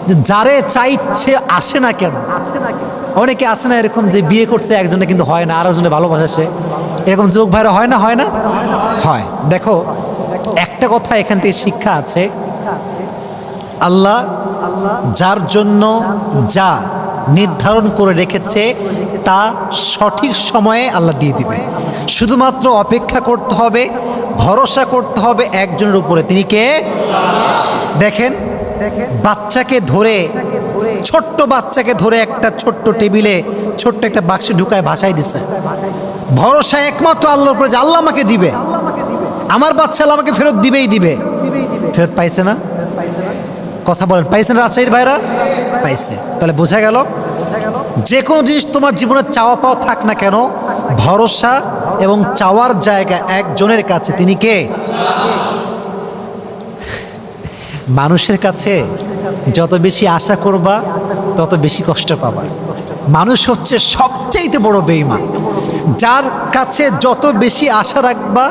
যে যারে চাইছে আসে না কেন। অনেকে আছে না এরকম, যে বিয়ে করছে একজনে কিন্তু হয় না, আরেকজনে ভালোবাসে, এরকম যুবক ভাইরা হয় না? হয় না? হয়। দেখো, একটা কথা এখান থেকে শিক্ষা আছে, আল্লাহ যার জন্য যা নির্ধারণ করে রেখেছে তা সঠিক সময়ে আল্লাহ দিয়ে দিবে। শুধুমাত্র অপেক্ষা করতে হবে, ভরসা করতে হবে একজনের উপরে। তিনি কে? দেখেন, বাচ্চাকে ধরে, ছোট্ট বাচ্চাকে ধরে একটা ছোট্ট টেবিলে ছোট্ট একটা বাক্সে ঢুকায় ভাসাই দিছে। ভরসা একমাত্র আল্লাহর উপরে, যে আল্লাহ আমাকে দিবে, আমার বাচ্চা আল্লাহ আমাকে ফেরত দিবেই দিবে। ফেরত পাইছে না? কথা বলেন, পাইছেন রাজশাহীর ভাইরা? পাইছে। তাহলে বোঝা গেল, যে কোনো জিনিস তোমার জীবনে চাওয়া পাওয়া থাক না কেন, ভরসা এবং চাওয়ার জায়গা একজনের কাছে। তিনি কে? মানুষের কাছে যত বেশি আশা করবা তত বেশি কষ্ট পাবা। মানুষ হচ্ছে সবচেয়ে বড় বেঈমান। যার কাছে যত বেশি আশা রাখবা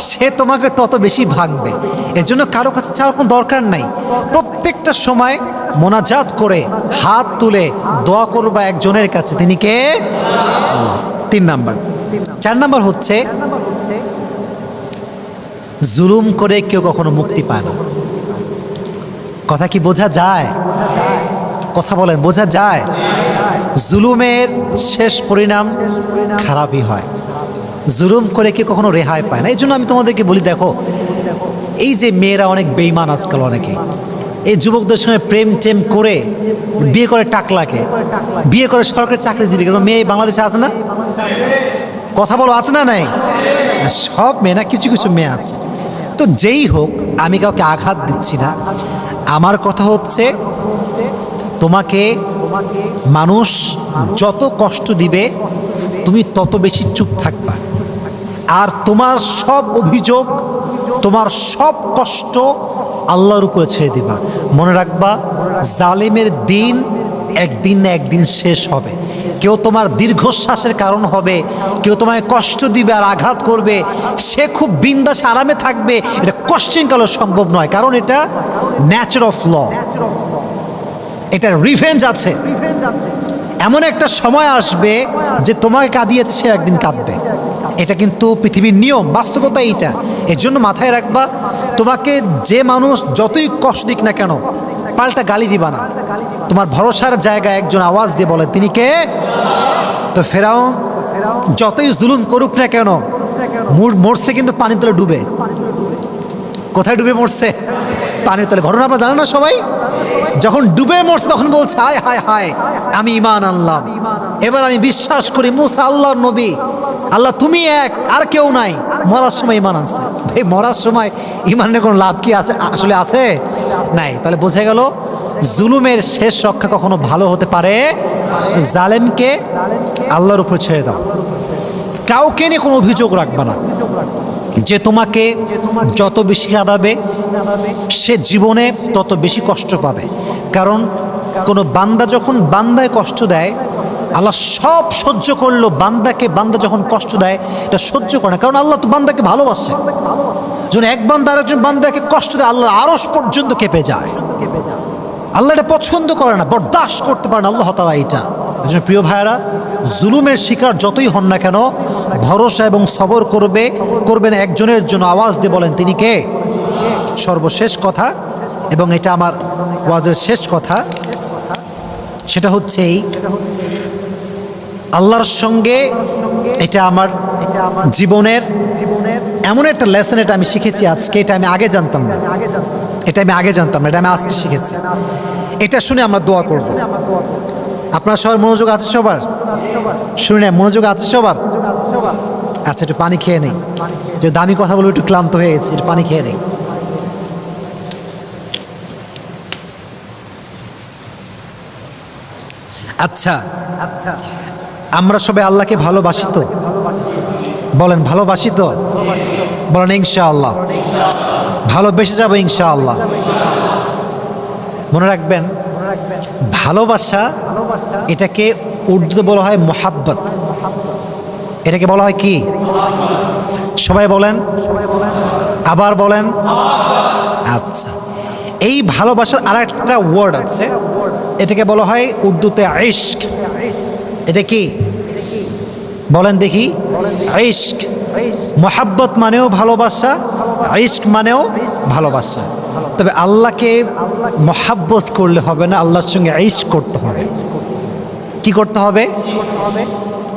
সে তোমাকে তত বেশি ভাঙবে। এর জন্য কারো কাছে চাওয়ার কোনো দরকার নাই। প্রত্যেকটা সময় মোনাজাত করে হাত তুলে দোয়া করবা একজনের কাছে। তিনি কে? আল্লাহ। 3 নাম্বার। 4 নাম্বার হচ্ছে, জুলুম করে কেউ কখনো মুক্তি পায় না। কথা কি বোঝা যায়? কথা বলেন, বোঝা যায়? জুলুমের শেষ পরিণাম খারাপই হয়। জুলুম করে কেউ কখনো রেহাই পায় না। এই জন্য আমি তোমাদেরকে বলি, দেখো, এই যে মেয়েরা অনেক বেঈমান আজকাল, অনেকে এই যুবকদের সঙ্গে প্রেম টেম করে বিয়ে করে টাকলাকে, বিয়ে করে সরকারি চাকরিজীবী। কারণ মেয়ে বাংলাদেশে আছে না? কথা বলো, আছে না? নাই? সব মেয়ে না, কিছু কিছু মেয়ে আছে। তো যেই হোক, আমি কাউকে আঘাত দিচ্ছি না। আমার কথা হচ্ছে, তোমাকে মানুষ যত কষ্ট দিবে তুমি তত বেশি চুপ থাকবা। আর তোমার সব অভিযোগ, তোমার সব কষ্ট আল্লাহর উপরে ছেড়ে দিবা। মনে রাখবা, জালেমের দিন একদিন না একদিন শেষ হবে। কেউ তোমার দীর্ঘশ্বাসের কারণ হবে, কেউ তোমায় কষ্ট দিবে আর আঘাত করবে, সে খুব বিন্দাস আরামে থাকবে, এটা কোশ্চেন কালো সম্ভব নয়। কারণ এটা ন্যাচার অফ ল, এটা রিভেঞ্জ আছে। এমন একটা সময় আসবে যে তোমাকে কাঁদিয়েছে সে একদিন কাঁদবে। এটা কিন্তু পৃথিবীর নিয়ম, বাস্তবতা এইটা। এর জন্য মাথায় রাখবা, তোমাকে যে মানুষ যতই কষ্ট দিক না কেন, পাল্টা গালি দিবা না। তোমার ভরসার জায়গায় একজন আওয়াজ দিয়ে বলে, তিনি কে? তো ফেরাউন যতই জুলুম করুক না কেন, মরছে কিন্তু পানির তলে ডুবে। কোথায় ডুবে মরছে? পানির তলে। ঘটনা আপনারা জানেন না সবাই? যখন ডুবে মরছে তখন বলছে, হায় হায় হায়, আমি ঈমান আনলাম, এবার আমি বিশ্বাস করি মুসা আল্লাহর নবী, আল্লাহ তুমি এক, আর কেউ নাই। মরার সময় ঈমান আনছে। এই মরার সময় ইমানের কোনো লাভ কি আছে? আসলে আছে নাই। তাহলে বোঝা গেল জুলুমের শেষ রক্ষা কখনো ভালো হতে পারে। জালেমকে আল্লাহর উপর ছেড়ে দাও, কাউকে নিয়ে কোনো অভিযোগ রাখবে না। যে তোমাকে যত বেশি কাঁদাবে সে জীবনে তত বেশি কষ্ট পাবে। কারণ কোনো বান্দা যখন বান্দায় কষ্ট দেয়, আল্লাহ সব সহ্য করলো, বান্দা যখন কষ্ট দেয় এটা সহ্য করে না, কারণ আল্লাহ তো বান্দাকে ভালোবাসে। যখন এক বান্দা আরেকজন বান্দাকে কষ্ট দেয়, আল্লাহ আরশ পর্যন্ত কেঁপে যায়। আল্লাহ এটা পছন্দ করে না, বরদাস্ত করতে পারে না আল্লাহ তাআলা এটা। এজন্য প্রিয় ভাইয়েরা, জুলুমের শিকার যতই হন না কেন, ভরসা এবং সবর করবেন একজনের জন্য। আওয়াজ দিয়ে বলেন তিনি কে? সর্বশেষ কথা, এবং এটা আমার ওয়াজের শেষ কথা, সেটা হচ্ছে এই আল্লাহর সঙ্গে, এটা আমার জীবনের এমন একটা লেসন, এটা আমি শিখেছি আজকে। এটা আমি আগে জানতাম না, এটা আমি আজকে শিখেছি। এটা শুনে আমরা দোয়া করব। আপনার সবার মনোযোগ আছে? সবার শুনে মনোযোগ আছে সবার? আচ্ছা, একটু পানি খেয়ে নেই, যে দামি কথা বলে একটু ক্লান্ত হয়ে গেছে, একটু পানি খেয়ে নেই। আচ্ছা, আমরা সবাই আল্লাহকে ভালোবাসি তো? বলেন ভালোবাসি তো? বলেন ইনশাআল্লাহ ভালোবেসে যাবো ইনশাআল্লাহ। মনে রাখবেন, ভালোবাসা এটাকে উর্দুতে বলা হয় মোহাব্বত। এটাকে বলা হয় কি? সবাই বলেন, আবার বলেন। আচ্ছা, এই ভালোবাসার আর একটা ওয়ার্ড আছে, এটাকে বলা হয় উর্দুতে ইশক। এটা কি বলেন দেখি? ইশক। মোহাব্বত মানেও ভালোবাসা, ইশক মানেও ভালোবাসা। তবে আল্লাহকে মোহাব্বত করলে হবে না, আল্লাহর সঙ্গে ইশক করতে হবে। কি করতে হবে?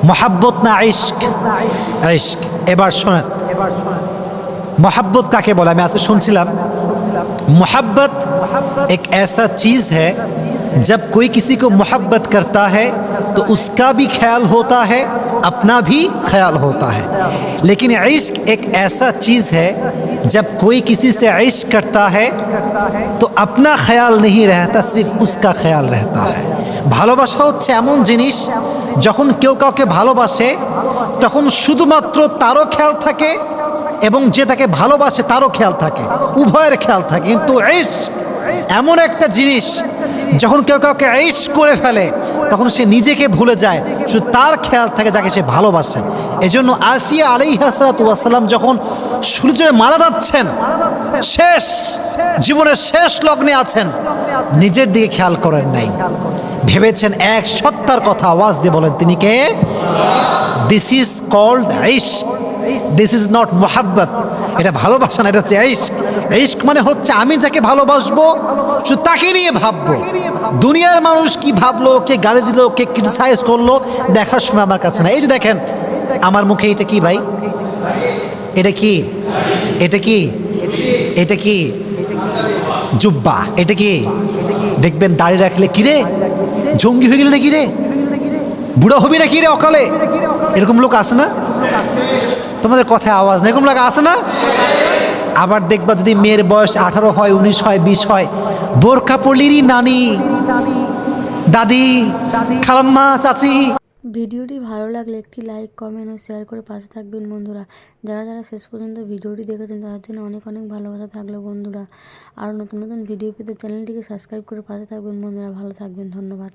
মোহাব্বত না ইশক? ইশক। এবার শোনেন, मोहब्बत काके बोला? मैं आपसे सुनছিলাম, मोहब्बत एक ऐसा चीज़ है, जब कोई किसी को मोहब्बत करता है तो उसका भी ख्याल होता है, अपना भी ख्याल होता है। लेकिन इश्क एक ऐसा चीज़ है, जब कोई किसी से इश्क करता है तो अपना ख्याल नहीं रहता, सिर्फ उसका ख्याल रहता है। ভালোবাসা হচ্ছে এমন জিনিস, যখন কেউ কাউকে ভালোবাসে তখন শুধুমাত্র তারও খেয়াল থাকে এবং যে তাকে ভালোবাসে তারও খেয়াল থাকে, উভয়ের খেয়াল থাকে। কিন্তু ইশক এমন একটা জিনিস, যখন কেউ কাউকে ইশক করে ফেলে তখন সে নিজেকে ভুলে যায়, শুধু তার খেয়াল থাকে যাকে সে ভালোবাসে। এজন্য আসিয়া আলাইহিস সালাতু ওয়াস সালাম যখন সূর্যে মারা যাচ্ছেন, শেষ জীবনের শেষ লগ্নে আছেন, নিজের দিকে খেয়াল করেন নাই, ভেবেছেন এক সত্তার কথা। আওয়াজ দিয়ে বলেন তিনি কে? This is called ishq, this is not mohabbat. এটা ভালোবাসা না, এটা হচ্ছে ইশক। ইশক মানে হচ্ছে আমি যাকে ভালোবাসবো শুধু তাকে নিয়ে ভাববো, দুনিয়ার মানুষ কি ভাবলো, কে গালি দিল, কে ক্রিটিসাইজ করলো, দেখার সময় আমার কাছে না। এই যে দেখেন আমার মুখে, এটা কি ভাই? এটা কি? এটা কি? এটা কি? জুব্বা। এটা কি? দেখবেন দাড়ি রাখলে কিরে জঙ্গি হয়ে গেলে নাকি রে, বুড়া হবি নাকি রে অকালে, এরকম লোক আছে না? তোমাদের কথায় আওয়াজ না, এরকম লোক আছে না? আবার দেখবা যদি মেয়ের বয়স 18 হয়, 19 হয়, 20 হয়, বোরকা পড়লিরই নানি, দাদি, খালাম্মা, চাচি। ভিডিওটি ভালো লাগলে একটি লাইক, কমেন্ট ও শেয়ার করে পাশে থাকবেন বন্ধুরা। যারা যারা শেষ পর্যন্ত ভিডিওটি দেখেছেন তাদের জন্য অনেক অনেক ভালোবাসা থাকলো বন্ধুরা। আর নতুন নতুন ভিডিও পেতে চ্যানেলটিকে সাবস্ক্রাইব করে পাশে থাকবেন বন্ধুরা। ভালো থাকবেন, ধন্যবাদ।